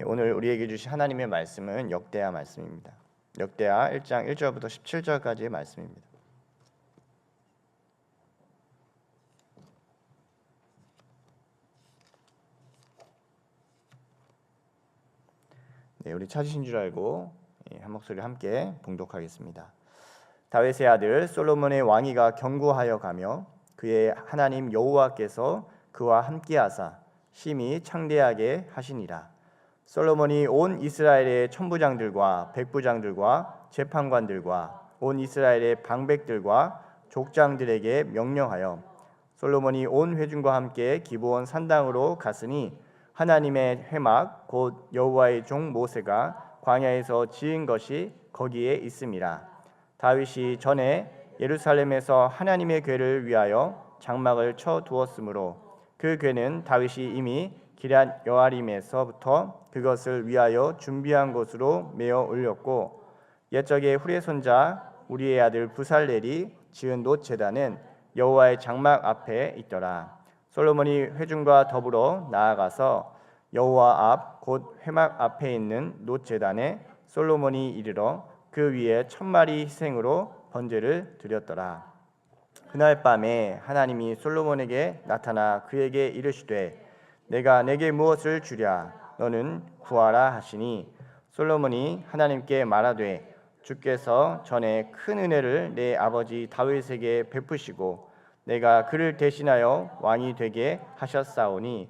오늘 우리에게 주신 하나님의 말씀은 역대하 말씀입니다. 역대하 1장 1절부터 17절까지의 말씀입니다. 우리 찾으신 줄 알고 한 목소리 함께 봉독하겠습니다. 다윗의 아들 솔로몬의 왕위가 견고하여 가며 그의 하나님 여호와께서 그와 함께하사 심히 창대하게 하시니라. 솔로몬이 온 이스라엘의 천부장들과 백부장들과 재판관들과 온 이스라엘의 방백들과 족장들에게 명령하여 솔로몬이 온 회중과 함께 기브온 산당으로 갔으니 하나님의 회막 곧 여호와의 종 모세가 광야에서 지은 것이 거기에 있음이라. 다윗이 전에 예루살렘에서 하나님의 궤를 위하여 장막을 쳐 두었으므로 그 궤는 다윗이 이미 기럇 여아림에서부터 그것을 위하여 준비한 곳으로 메어 올렸고, 옛적에 후레 손자 우리의 아들 부살렐이 지은 놋 제단은 여호와의 장막 앞에 있더라. 솔로몬이 회중과 더불어 나아가서 여호와 앞 곧 회막 앞에 있는 놋 제단에 솔로몬이 이르러 그 위에 1000마리 희생으로 번제를 드렸더라. 그날 밤에 하나님이 솔로몬에게 나타나 그에게 이르시되 내가 내게 무엇을 주랴 너는 구하라 하시니, 솔로몬이 하나님께 말하되 주께서 전에 큰 은혜를 내 아버지 다윗에게 베푸시고 내가 그를 대신하여 왕이 되게 하셨사오니,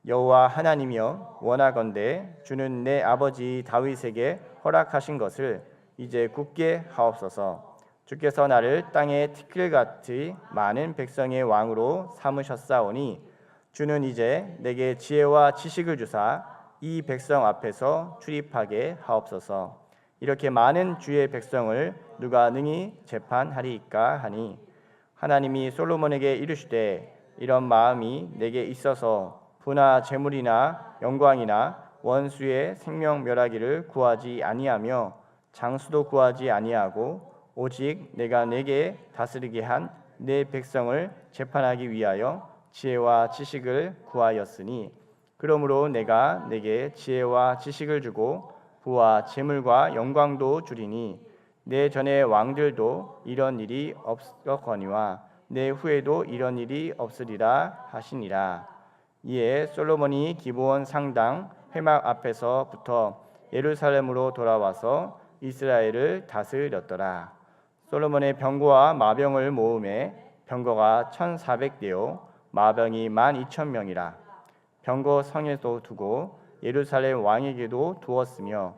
여호와 하나님이여 원하건대 주는 내 아버지 다윗에게 허락하신 것을 이제 굳게 하옵소서. 주께서 나를 땅의 티끌같이 많은 백성의 왕으로 삼으셨사오니 주는 이제 내게 지혜와 지식을 주사 이 백성 앞에서 출입하게 하옵소서. 이렇게 많은 주의 백성을 누가 능히 재판하리이까 하니, 하나님이 솔로몬에게 이르시되 이런 마음이 내게 있어서 부나 재물이나 영광이나 원수의 생명 멸하기를 구하지 아니하며 장수도 구하지 아니하고 오직 내가 내게 다스리게 한 내 백성을 재판하기 위하여 지혜와 지식을 구하였으니, 그러므로 내가 내게 지혜와 지식을 주고 부와 재물과 영광도 주리니 내 전의 왕들도 이런 일이 없었거니와 내 후에도 이런 일이 없으리라 하시니라. 이에 솔로몬이 기브온 상당 회막 앞에서부터 예루살렘으로 돌아와서 이스라엘을 다스렸더라. 솔로몬의 병거와 마병을 모음에 병거가 1400대요 마병이 12000명이라. 병거 성에도 두고 예루살렘 왕에게도 두었으며,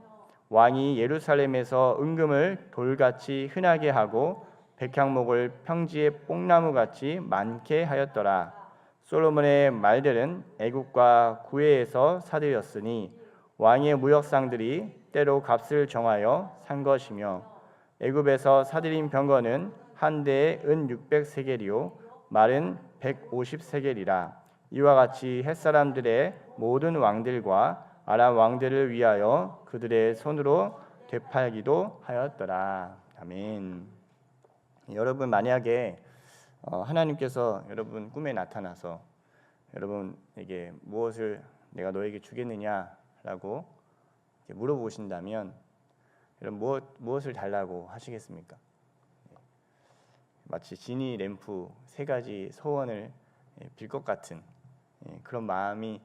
왕이 예루살렘에서 은금을 돌같이 흔하게 하고 백향목을 평지의 뽕나무같이 많게 하였더라. 솔로몬의 말들은 애국과 구해에서 사들였으니 왕의 무역상들이 때로 값을 정하여 산 것이며, 애굽에서 사들인 병거는 한 대에 은 600세겔이요 말은 150세겔이라. 이와 같이 햇사람들의 모든 왕들과 아람 왕들을 위하여 그들의 손으로 되팔기도 하였더라. 아멘. 여러분, 만약에 하나님께서 여러분 꿈에 나타나서 여러분에게 무엇을 내가 너에게 주겠느냐라고 물어보신다면 여러분 무엇을 달라고 하시겠습니까? 마치 지니 램프 3가지 소원을 빌 것 같은 그런 마음이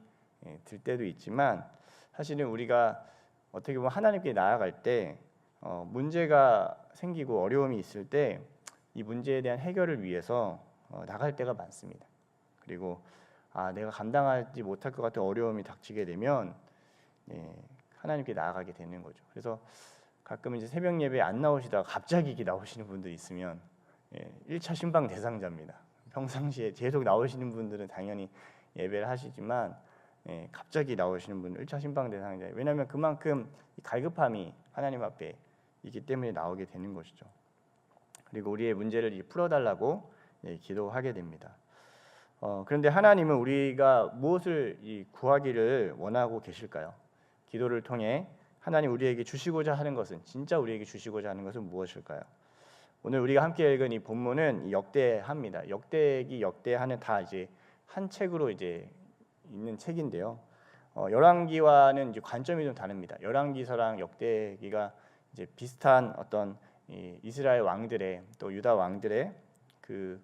들 때도 있지만, 사실은 우리가 어떻게 보면 하나님께 나아갈 때 문제가 생기고 어려움이 있을 때 이 문제에 대한 해결을 위해서 나갈 때가 많습니다. 그리고 내가 감당하지 못할 것 같은 어려움이 닥치게 되면 하나님께 나아가게 되는 거죠. 그래서 가끔 이제 새벽 예배에 안 나오시다가 갑자기 이렇게 나오시는 분들 있으면 1차 신방 대상자입니다. 평상시에 계속 나오시는 분들은 당연히 예배를 하시지만 갑자기 나오시는 분은 1차 신방 대상자예요. 왜냐하면 그만큼 갈급함이 하나님 앞에 있기 때문에 나오게 되는 것이죠. 그리고 우리의 문제를 풀어달라고 기도하게 됩니다. 그런데 하나님은 우리가 무엇을 구하기를 원하고 계실까요? 기도를 통해 하나님 우리에게 주시고자 하는 것은, 진짜 우리에게 주시고자 하는 것은 무엇일까요? 오늘 우리가 함께 읽은 이 본문은 역대하는 다 이제 한 책으로 이제 있는 책인데요. 열왕기와는 이제 관점이 좀 다릅니다. 열왕기서랑 역대기가 이제 비슷한 어떤 이스라엘 왕들의 또 유다 왕들의 그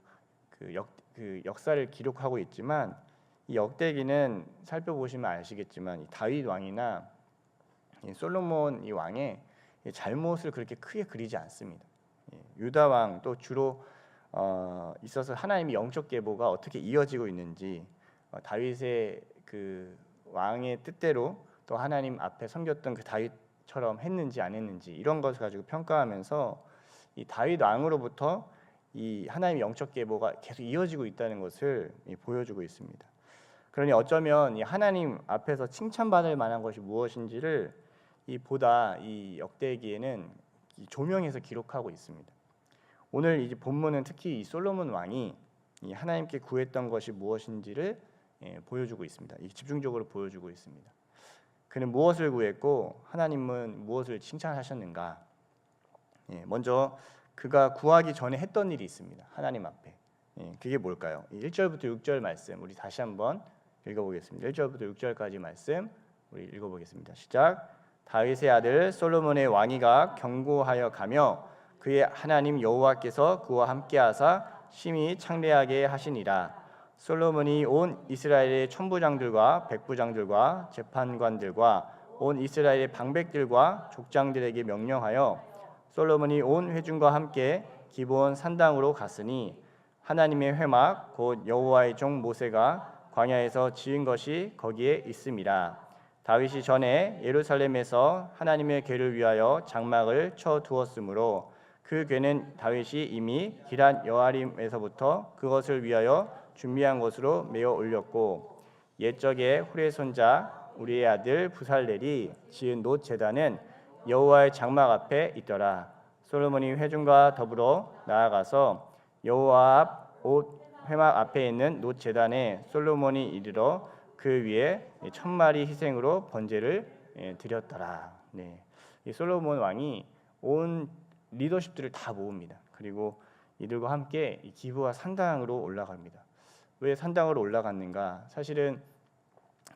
역사를 기록하고 있지만, 이 역대기는 살펴보시면 아시겠지만 이 다윗 왕이나 이 솔로몬 이 왕의 잘못을 그렇게 크게 그리지 않습니다. 유다 왕 또 주로 있어서 하나님의 영적 계보가 어떻게 이어지고 있는지, 다윗의 그 왕의 뜻대로 또 하나님 앞에 섬겼던 그 다윗처럼 했는지 안 했는지 이런 것을 가지고 평가하면서 이 다윗 왕으로부터 이 하나님의 영적 계보가 계속 이어지고 있다는 것을 보여주고 있습니다. 그러니 어쩌면 이 하나님 앞에서 칭찬받을 만한 것이 무엇인지를 이 역대기에는 조명해서 기록하고 있습니다. 오늘 이제 본문은 특히 이 솔로몬 왕이 이 하나님께 구했던 것이 무엇인지를 보여주고 있습니다. 집중적으로 보여주고 있습니다. 그는 무엇을 구했고 하나님은 무엇을 칭찬하셨는가? 먼저 그가 구하기 전에 했던 일이 있습니다. 하나님 앞에. 그게 뭘까요? 1절부터 6절 말씀 우리 다시 한번 읽어보겠습니다. 1절부터 6절까지 말씀 우리 읽어보겠습니다. 시작. 다윗의 아들 솔로몬의 왕위가 견고하여 가며 그의 하나님 여호와께서 그와 함께하사 심히 창대하게 하시니라. 솔로몬이 온 이스라엘의 천부장들과 백부장들과 재판관들과 온 이스라엘의 방백들과 족장들에게 명령하여 솔로몬이 온 회중과 함께 기브온 산당으로 갔으니 하나님의 회막 곧 여호와의 종 모세가 광야에서 지은 것이 거기에 있음이라. 다윗이 전에 예루살렘에서 하나님의 궤를 위하여 장막을 쳐 두었으므로 그 궤는 다윗이 이미 기럇 여아림에서부터 그것을 위하여 준비한 것으로 메어 올렸고, 옛적에 훌의 손자 우리의 아들 부살렐이 지은 놋 제단은 여호와의 장막 앞에 있더라. 솔로몬이 회중과 더불어 나아가서 여호와 앞 옷 회막 앞에 있는 놋 제단에 솔로몬이 이르러 그 위에 1000마리 희생으로 번제를 드렸더라. 이 솔로몬 왕이 온 리더십들을 다 모읍니다. 그리고 이들과 함께 이 기브와 산당으로 올라갑니다. 왜 산당으로 올라갔는가? 사실은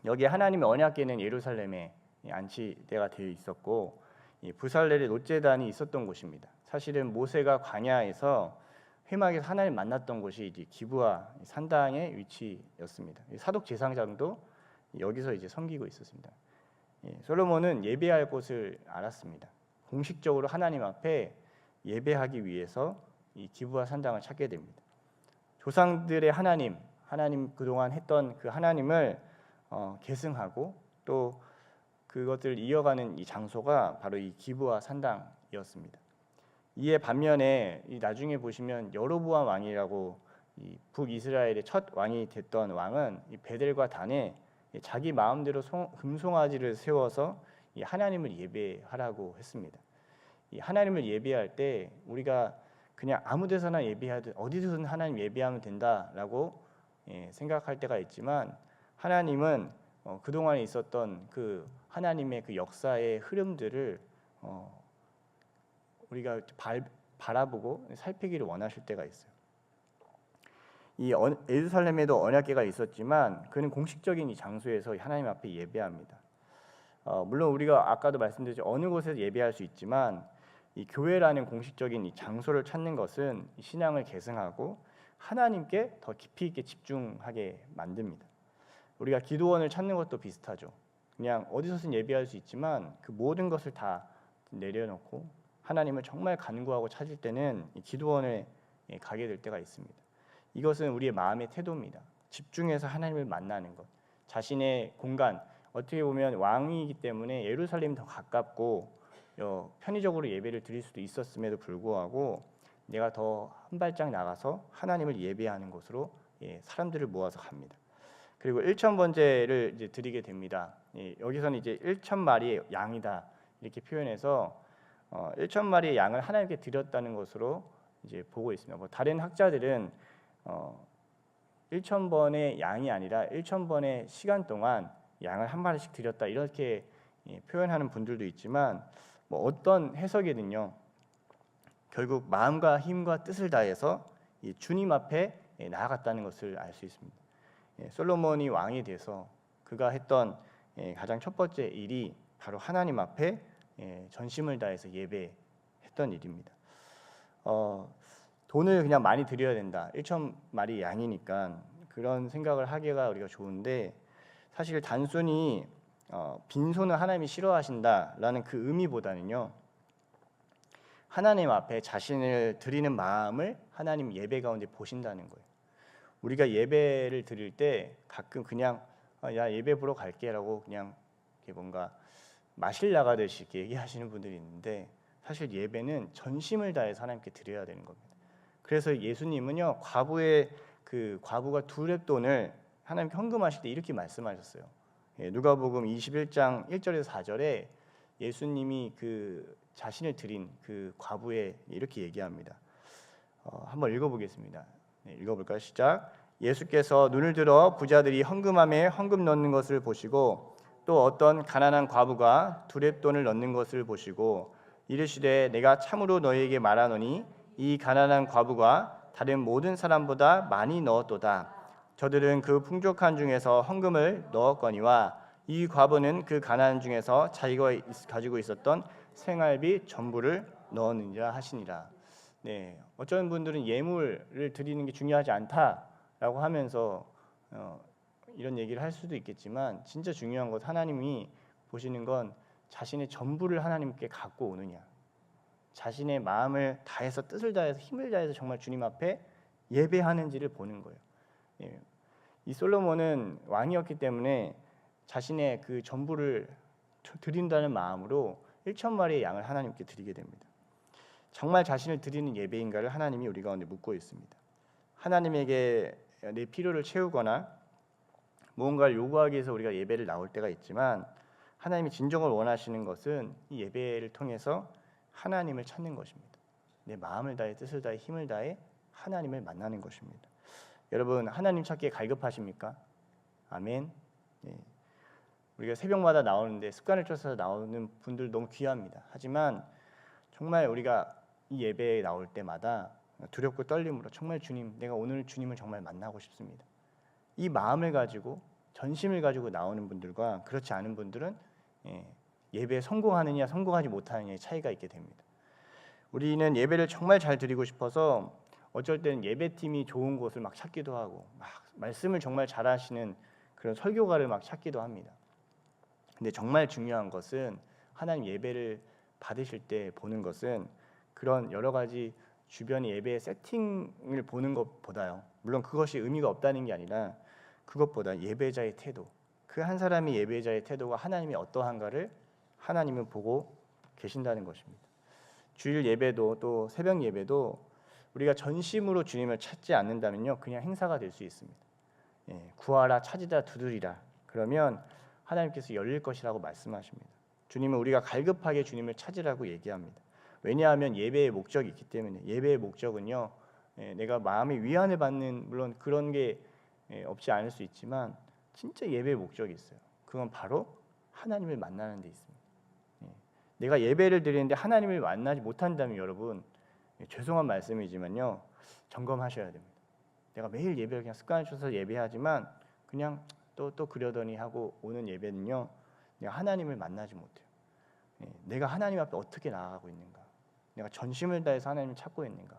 여기 하나님의 언약궤는 예루살렘에 안치대가 되어 있었고, 이 부살렐의 놋제단이 있었던 곳입니다. 사실은 모세가 광야에서 회막에서 하나님 만났던 곳이 이제 기브와 산당의 위치였습니다. 사독 제사장도 여기서 이제 섬기고 있었습니다. 솔로몬은 예배할 곳을 알았습니다. 공식적으로 하나님 앞에 예배하기 위해서 이 기브와 산당을 찾게 됩니다. 조상들의 하나님 그동안 했던 그 하나님을 계승하고 또 그것들을 이어가는 이 장소가 바로 이 기브와 산당이었습니다. 이에 반면에 나중에 보시면 여로보암 왕이라고 이 북이스라엘의 첫 왕이 됐던 왕은 이 베델과 단에 자기 마음대로 금송아지를 세워서 이 하나님을 예배하라고 했습니다. 이 하나님을 예배할 때 우리가 그냥 아무 데서나 예배하듯 어디서든 하나님 예배하면 된다라고 생각할 때가 있지만, 하나님은 그동안에 있었던 그 하나님의 그 역사의 흐름들을 우리가 바라보고 살피기를 원하실 때가 있어요. 이 예루살렘에도 언약궤가 있었지만 그는 공식적인 이 장소에서 하나님 앞에 예배합니다. 물론 우리가 아까도 말씀드렸죠. 어느 곳에서 예배할 수 있지만 이 교회라는 공식적인 이 장소를 찾는 것은 신앙을 계승하고 하나님께 더 깊이 있게 집중하게 만듭니다. 우리가 기도원을 찾는 것도 비슷하죠. 그냥 어디서든 예배할 수 있지만 그 모든 것을 다 내려놓고 하나님을 정말 간구하고 찾을 때는 이 기도원에 가게 될 때가 있습니다. 이것은 우리의 마음의 태도입니다. 집중해서 하나님을 만나는 것. 자신의 공간, 어떻게 보면 왕이기 때문에 예루살렘이 더 가깝고 편의적으로 예배를 드릴 수도 있었음에도 불구하고 내가 더 한 발짝 나가서 하나님을 예배하는 곳으로 사람들을 모아서 갑니다. 그리고 1000번제를 이제 드리게 됩니다. 여기서는 이제 1000마리의 양이다 이렇게 표현해서 1000마리의 양을 하나님께 드렸다는 것으로 이제 보고 있습니다. 다른 학자들은 1000번의 양이 아니라 1000번의 시간 동안 양을 한 마리씩 드렸다 이렇게 표현하는 분들도 있지만 어떤 해석이든요 결국 마음과 힘과 뜻을 다해서 이 주님 앞에 나아갔다는 것을 알 수 있습니다. 솔로몬이 왕이 돼서 그가 했던 가장 첫 번째 일이 바로 하나님 앞에 전심을 다해서 예배했던 일입니다. 돈을 그냥 많이 드려야 된다. 1,000마리 양이니까 그런 생각을 하기가 우리가 좋은데, 사실 단순히 빈손을 하나님이 싫어하신다라는 그 의미보다는요, 하나님 앞에 자신을 드리는 마음을 하나님 예배 가운데 보신다는 거예요. 우리가 예배를 드릴 때 가끔 그냥 야 예배 보러 갈게라고 그냥 이렇게 뭔가 마실 나가듯이 이렇게 얘기하시는 분들이 있는데, 사실 예배는 전심을 다해서 하나님께 드려야 되는 겁니다. 그래서 예수님은요, 과부가 두 렙돈을 하나님께 헌금하실 때 이렇게 말씀하셨어요. 누가복음 21장 1절에서 4절에 예수님이 그 자신을 드린 그 과부에 이렇게 얘기합니다. 한번 읽어보겠습니다. 읽어볼까요? 시작. 예수께서 눈을 들어 부자들이 헌금함에 헌금 넣는 것을 보시고 또 어떤 가난한 과부가 두 렙돈을 넣는 것을 보시고 이르시되 내가 참으로 너희에게 말하노니 이 가난한 과부가 다른 모든 사람보다 많이 넣었도다. 저들은 그 풍족한 중에서 헌금을 넣었거니와 이 과부는 그 가난한 중에서 자기가 가지고 있었던 생활비 전부를 넣었느니라 하시니라. 어쩌는 분들은 예물을 드리는 게 중요하지 않다라고 하면서 이런 얘기를 할 수도 있겠지만, 진짜 중요한 것, 하나님이 보시는 건 자신의 전부를 하나님께 갖고 오느냐, 자신의 마음을 다해서 뜻을 다해서 힘을 다해서 정말 주님 앞에 예배하는지를 보는 거예요. 이 솔로몬은 왕이었기 때문에 자신의 그 전부를 드린다는 마음으로 1,000마리의 양을 하나님께 드리게 됩니다. 정말 자신을 드리는 예배인가를 하나님이 우리 가운데 묻고 있습니다. 하나님에게 내 필요를 채우거나 무언가를 요구하기 위해서 우리가 예배를 나올 때가 있지만, 하나님이 진정을 원하시는 것은 이 예배를 통해서 하나님을 찾는 것입니다. 내 마음을 다해 뜻을 다해 힘을 다해 하나님을 만나는 것입니다. 여러분, 하나님 찾기에 갈급하십니까? 아멘. 우리가 새벽마다 나오는데 습관을 쫓아서 나오는 분들 너무 귀합니다. 하지만 정말 우리가 이 예배에 나올 때마다 두렵고 떨림으로 정말 주님, 내가 오늘 주님을 정말 만나고 싶습니다, 이 마음을 가지고 전심을 가지고 나오는 분들과 그렇지 않은 분들은 예배에 성공하느냐 성공하지 못하느냐의 차이가 있게 됩니다. 우리는 예배를 정말 잘 드리고 싶어서 어쩔 때는 예배팀이 좋은 곳을 막 찾기도 하고, 막 말씀을 정말 잘하시는 그런 설교가를 막 찾기도 합니다. 근데 정말 중요한 것은 하나님 예배를 받으실 때 보는 것은 그런 여러 가지 주변의 예배의 세팅을 보는 것보다요, 물론 그것이 의미가 없다는 게 아니라 그것보다 예배자의 태도, 그 한 사람의 예배자의 태도가 하나님이 어떠한가를 하나님은 보고 계신다는 것입니다. 주일 예배도 또 새벽 예배도 우리가 전심으로 주님을 찾지 않는다면요, 그냥 행사가 될 수 있습니다. 구하라, 찾으라, 두드리라, 그러면 하나님께서 열릴 것이라고 말씀하십니다. 주님은 우리가 갈급하게 주님을 찾으라고 얘기합니다. 왜냐하면 예배의 목적이 있기 때문에. 예배의 목적은요, 내가 마음의 위안을 받는, 물론 그런 게 없지 않을 수 있지만 진짜 예배의 목적이 있어요. 그건 바로 하나님을 만나는 데 있습니다. 내가 예배를 드리는데 하나님을 만나지 못한다면 여러분, 죄송한 말씀이지만요, 점검하셔야 됩니다. 내가 매일 예배를 그냥 습관을 쳐서 예배하지만 그냥 또 그러더니 하고 오는 예배는요, 내가 하나님을 만나지 못해요. 내가 하나님 앞에 어떻게 나아가고 있는가, 내가 전심을 다해서 하나님을 찾고 있는가,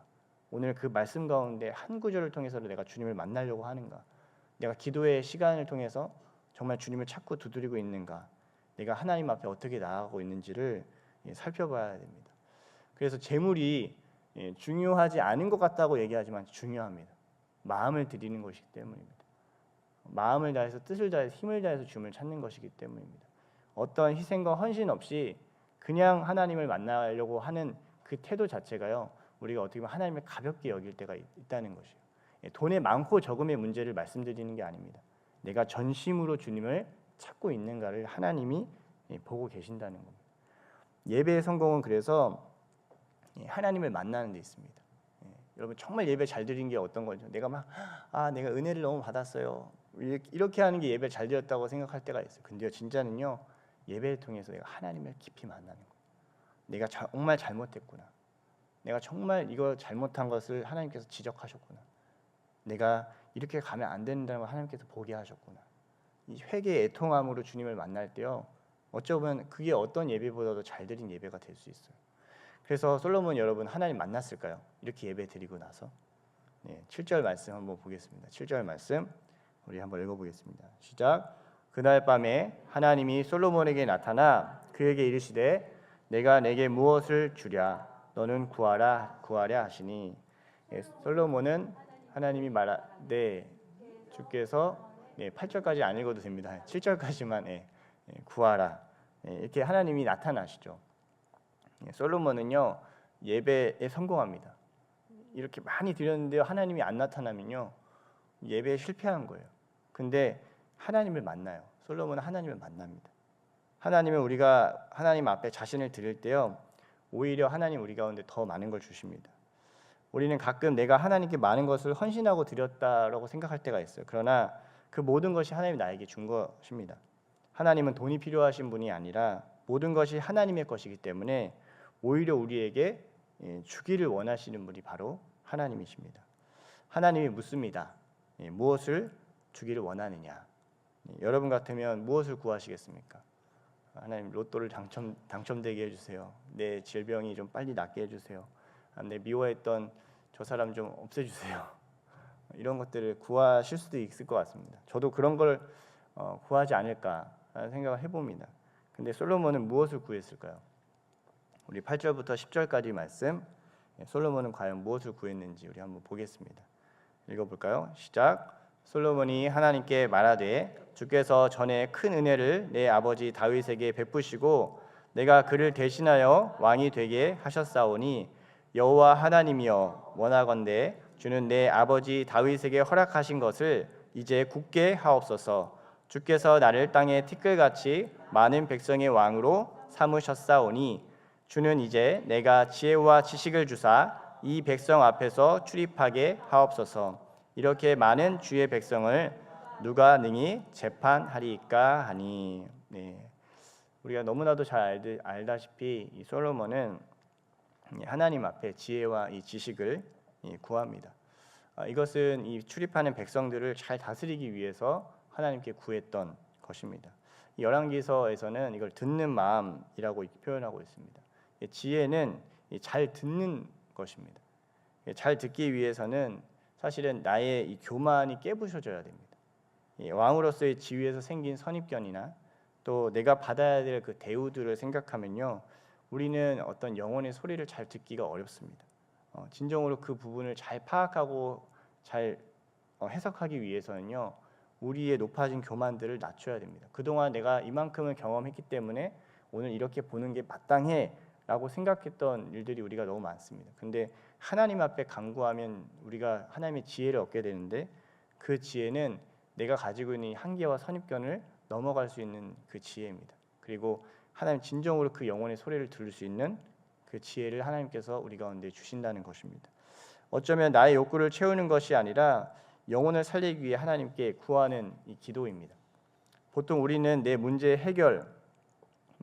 오늘 그 말씀 가운데 한 구절을 통해서도 내가 주님을 만나려고 하는가, 내가 기도의 시간을 통해서 정말 주님을 찾고 두드리고 있는가, 내가 하나님 앞에 어떻게 나아가고 있는지를 살펴봐야 됩니다. 그래서 재물이 중요하지 않은 것 같다고 얘기하지만 중요합니다. 마음을 드리는 것이기 때문입니다. 마음을 다해서 뜻을 다해서 힘을 다해서 주님을 찾는 것이기 때문입니다. 어떤 희생과 헌신 없이 그냥 하나님을 만나려고 하는 그 태도 자체가요, 우리가 어떻게 보면 하나님을 가볍게 여길 때가 있다는 것이에요. 돈의 많고 적음의 문제를 말씀드리는 게 아닙니다. 내가 전심으로 주님을 찾고 있는가를 하나님이 보고 계신다는 겁니다. 예배의 성공은 그래서 하나님을 만나는 데 있습니다. 여러분, 정말 예배 잘 드린 게 어떤 거죠? 내가 내가 은혜를 너무 받았어요, 이렇게 하는 게 예배 잘 드렸다고 생각할 때가 있어요. 근데요, 진짜는요, 예배를 통해서 내가 하나님을 깊이 만나는 거예요. 내가 정말 잘못했구나, 내가 정말 이거 잘못한 것을 하나님께서 지적하셨구나, 내가 이렇게 가면 안 된다는 걸 하나님께서 보게 하셨구나, 이 회개 애통함으로 주님을 만날 때요, 어쩌면 그게 어떤 예배보다도 잘 드린 예배가 될 수 있어요. 그래서 솔로몬 여러분 하나님 만났을까요? 이렇게 예배 드리고 나서 7절 말씀 한번 보겠습니다. 7절 말씀 우리 한번 읽어보겠습니다. 시작. 그날 밤에 하나님이 솔로몬에게 나타나 그에게 이르시되 내가 내게 무엇을 주랴 너는 구하라 구하랴 하시니 솔로몬은 하나님이 말하되 주께서 8절까지 안 읽어도 됩니다. 7절까지만 구하라 이렇게 하나님이 나타나시죠. 솔로몬은요 예배에 성공합니다. 이렇게 많이 드렸는데요 하나님이 안 나타나면요 예배에 실패한 거예요. 근데 하나님을 만나요. 솔로몬은 하나님을 만납니다. 하나님은 우리가 하나님 앞에 자신을 드릴 때요 오히려 하나님 우리 가운데 더 많은 걸 주십니다. 우리는 가끔 내가 하나님께 많은 것을 헌신하고 드렸다라고 생각할 때가 있어요. 그러나 그 모든 것이 하나님이 나에게 준 것입니다. 하나님은 돈이 필요하신 분이 아니라 모든 것이 하나님의 것이기 때문에 오히려 우리에게 주기를 원하시는 분이 바로 하나님이십니다. 하나님이 묻습니다. 무엇을 주기를 원하느냐? 여러분 같으면 무엇을 구하시겠습니까? 하나님 로또를 당첨되게 해주세요. 내 질병이 좀 빨리 낫게 해주세요. 내 미워했던 저 사람 좀 없애주세요. 이런 것들을 구하실 수도 있을 것 같습니다. 저도 그런 걸 구하지 않을까 생각을 해봅니다. 근데 솔로몬은 무엇을 구했을까요? 우리 8절부터 10절까지 말씀 솔로몬은 과연 무엇을 구했는지 우리 한번 보겠습니다. 읽어볼까요? 시작. 솔로몬이 하나님께 말하되 주께서 전에 큰 은혜를 내 아버지 다윗에게 베푸시고 내가 그를 대신하여 왕이 되게 하셨사오니 여호와 하나님이여 원하건대 주는 내 아버지 다윗에게 허락하신 것을 이제 굳게 하옵소서. 주께서 나를 땅의 티끌같이 많은 백성의 왕으로 삼으셨사오니 주는 이제 내가 지혜와 지식을 주사 이 백성 앞에서 출입하게 하옵소서. 이렇게 많은 주의 백성을 누가 능히 재판하리이까 하니. 우리가 너무나도 잘 알다시피 이 솔로몬은 하나님 앞에 지혜와 이 지식을 구합니다. 이것은 이 출입하는 백성들을 잘 다스리기 위해서 하나님께 구했던 것입니다. 열왕기서에서는 이걸 듣는 마음이라고 표현하고 있습니다. 지혜는 잘 듣는 것입니다. 잘 듣기 위해서는 사실은 나의 이 교만이 깨부셔져야 됩니다. 왕으로서의 지위에서 생긴 선입견이나 또 내가 받아야 될 그 대우들을 생각하면요, 우리는 어떤 영혼의 소리를 잘 듣기가 어렵습니다. 진정으로 그 부분을 잘 파악하고 잘 해석하기 위해서는요, 우리의 높아진 교만들을 낮춰야 됩니다. 그동안 내가 이만큼을 경험했기 때문에 오늘 이렇게 보는 게 마땅해 라고 생각했던 일들이 우리가 너무 많습니다. 근데 하나님 앞에 간구하면 우리가 하나님의 지혜를 얻게 되는데 그 지혜는 내가 가지고 있는 한계와 선입견을 넘어갈 수 있는 그 지혜입니다. 그리고 하나님 진정으로 그 영혼의 소리를 들을 수 있는 그 지혜를 하나님께서 우리 가운데 주신다는 것입니다. 어쩌면 나의 욕구를 채우는 것이 아니라 영혼을 살리기 위해 하나님께 구하는 이 기도입니다. 보통 우리는 내 문제 해결,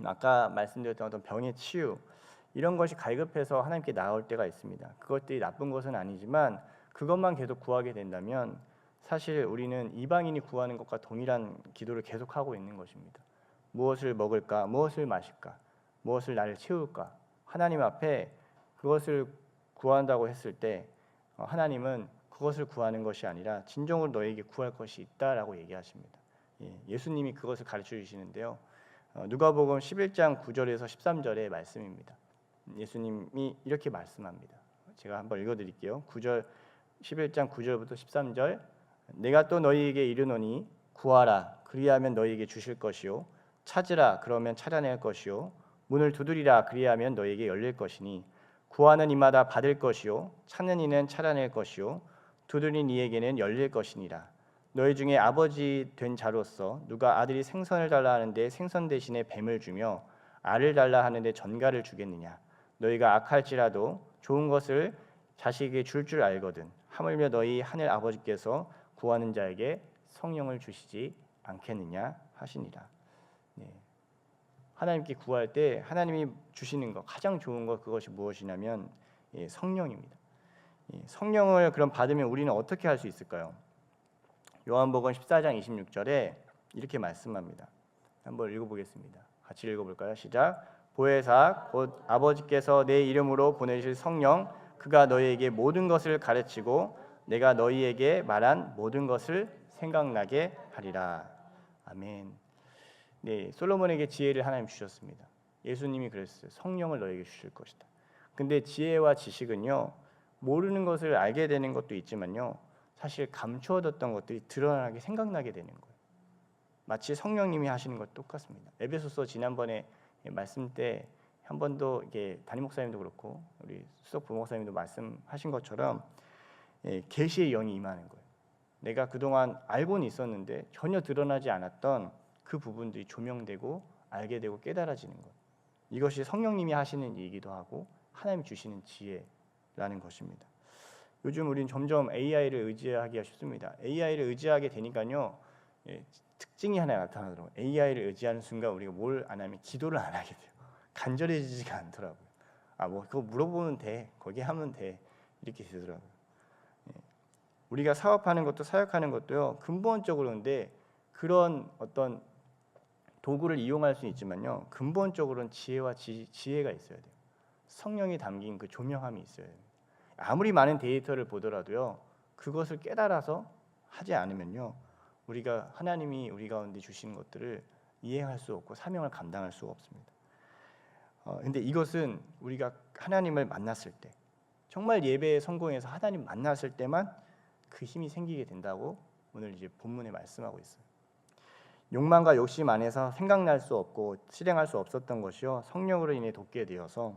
아까 말씀드렸던 어떤 병의 치유 이런 것이 갈급해서 하나님께 나올 때가 있습니다. 그것들이 나쁜 것은 아니지만 그것만 계속 구하게 된다면 사실 우리는 이방인이 구하는 것과 동일한 기도를 계속하고 있는 것입니다. 무엇을 먹을까? 무엇을 마실까? 무엇을 나를 채울까? 하나님 앞에 그것을 구한다고 했을 때 하나님은 그것을 구하는 것이 아니라 진정으로 너에게 구할 것이 있다라고 얘기하십니다. 예수님이 그것을 가르쳐 주시는데요. 누가복음 11장 9절에서 13절의 말씀입니다. 예수님이 이렇게 말씀합니다. 제가 한번 읽어드릴게요. 11장 9절부터 13절. 내가 또 너희에게 이르노니 구하라 그리하면 너희에게 주실 것이요 찾으라 그러면 찾아낼 것이요 문을 두드리라 그리하면 너희에게 열릴 것이니 구하는 이마다 받을 것이요 찾는 이는 찾아낼 것이요 두드린 이에게는 열릴 것이니라. 너희 중에 아버지 된 자로서 누가 아들이 생선을 달라 하는데 생선 대신에 뱀을 주며 알을 달라 하는데 전갈을 주겠느냐. 너희가 악할지라도 좋은 것을 자식에게 줄 알거든 하물며 너희 하늘 아버지께서 구하는 자에게 성령을 주시지 않겠느냐 하시니라. 하나님께 구할 때 하나님이 주시는 것 가장 좋은 것 그것이 무엇이냐면 성령입니다. 성령을 그럼 받으면 우리는 어떻게 할 수 있을까요? 요한복음 14장 26절에 이렇게 말씀합니다. 한번 읽어보겠습니다. 같이 읽어볼까요? 시작. 보혜사 곧 아버지께서 내 이름으로 보내실 성령 그가 너희에게 모든 것을 가르치고 내가 너희에게 말한 모든 것을 생각나게 하리라. 아멘. 네, 솔로몬에게 지혜를 하나님 주셨습니다. 예수님이 그랬어요. 성령을 너에게 주실 것이다. 근데 지혜와 지식은요, 모르는 것을 알게 되는 것도 있지만요, 사실 감추어뒀던 것들이 드러나게 생각나게 되는 거예요. 마치 성령님이 하시는 것 똑같습니다. 에베소서 지난번에 말씀 때 한 번도 이게 담임 목사님도 그렇고 우리 수석 부목사님도 말씀하신 것처럼 계시의 영이 임하는 거예요. 내가 그동안 알고는 있었는데 전혀 드러나지 않았던 그 부분들이 조명되고 알게 되고 깨달아지는 것. 이것이 성령님이 하시는 일이기도 하고 하나님이 주시는 지혜라는 것입니다. 요즘 우리는 점점 AI를 의지하기가 쉽습니다. AI를 의지하게 되니까요, 특징이 하나 나타나더라고요. AI를 의지하는 순간 우리가 뭘 안 하면 기도를 안 하게 돼요. 간절해지지가 않더라고요. 뭐 그거 물어보면 돼, 거기 하면 돼, 이렇게 되더라고요. 우리가 사업하는 것도 사역하는 것도요, 근본적으로 근데 그런 어떤 도구를 이용할 수 있지만요, 근본적으로는 지혜와 지혜가 있어야 돼요. 성령이 담긴 그 조명함이 있어야 돼요. 아무리 많은 데이터를 보더라도요, 그것을 깨달아서 하지 않으면요, 우리가 하나님이 우리 가운데 주신 것들을 이해할 수 없고 사명을 감당할 수가 없습니다. 근데 이것은 우리가 하나님을 만났을 때, 정말 예배에 성공해서 하나님 만났을 때만 그 힘이 생기게 된다고 오늘 이제 본문에 말씀하고 있어요. 욕망과 욕심 안에서 생각날 수 없고 실행할 수 없었던 것이요, 성령으로 인해 돋게 되어서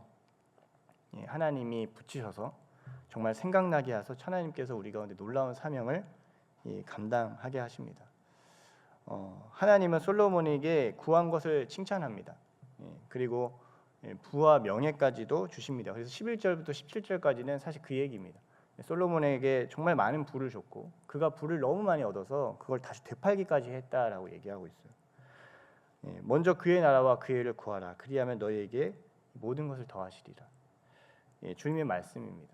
하나님이 붙이셔서 정말 생각나게 하셔서 하나님께서 우리 가운데 놀라운 사명을 감당하게 하십니다. 하나님은 솔로몬에게 구한 것을 칭찬합니다. 그리고 부와 명예까지도 주십니다. 그래서 11절부터 17절까지는 사실 그 얘기입니다. 솔로몬에게 정말 많은 부를 줬고 그가 부를 너무 많이 얻어서 그걸 다시 되팔기까지 했다라고 얘기하고 있어요. 먼저 그의 나라와 그의 의를 구하라. 그리하면 너희에게 모든 것을 더하시리라. 주님의 말씀입니다.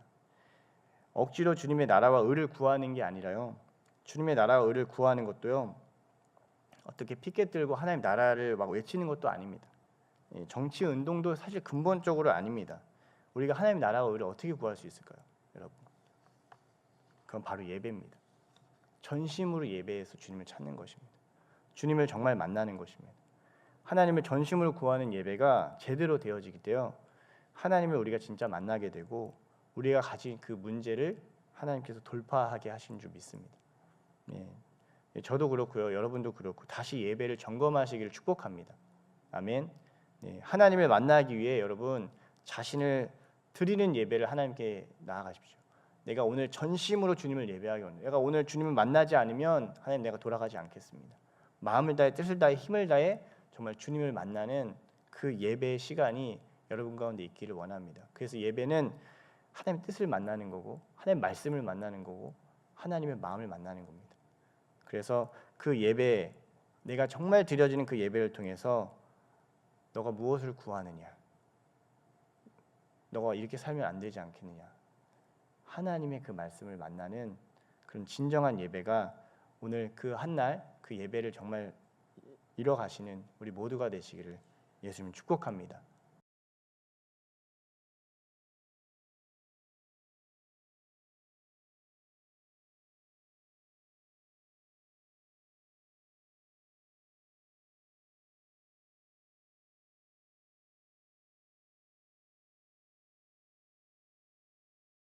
억지로 주님의 나라와 의를 구하는 게 아니라요, 주님의 나라와 의를 구하는 것도요, 어떻게 피켓 들고 하나님 나라를 막 외치는 것도 아닙니다. 정치 운동도 사실 근본적으로 아닙니다. 우리가 하나님 나라와 의를 어떻게 구할 수 있을까요, 여러분? 그건 바로 예배입니다. 전심으로 예배해서 주님을 찾는 것입니다. 주님을 정말 만나는 것입니다. 하나님을 전심으로 구하는 예배가 제대로 되어지기 때문에 하나님을 우리가 진짜 만나게 되고 우리가 가진 그 문제를 하나님께서 돌파하게 하신 줄 믿습니다. 저도 그렇고요, 여러분도 그렇고 다시 예배를 점검하시기를 축복합니다. 아멘. 하나님을 만나기 위해 여러분 자신을 드리는 예배를 하나님께 나아가십시오. 내가 오늘 전심으로 주님을 예배하기 원해요. 내가 오늘 주님을 만나지 않으면 하나님 내가 돌아가지 않겠습니다. 마음을 다해 뜻을 다해 힘을 다해 정말 주님을 만나는 그 예배의 시간이 여러분 가운데 있기를 원합니다. 그래서 예배는 하나님의 뜻을 만나는 거고 하나님의 말씀을 만나는 거고 하나님의 마음을 만나는 겁니다. 그래서 그 예배, 내가 정말 드려지는 그 예배를 통해서 너가 무엇을 구하느냐, 너가 이렇게 살면 안 되지 않겠느냐, 하나님의 그 말씀을 만나는 그런 진정한 예배가 오늘 그 한날 그 예배를 정말 이뤄가시는 우리 모두가 되시기를 예수님 축복합니다.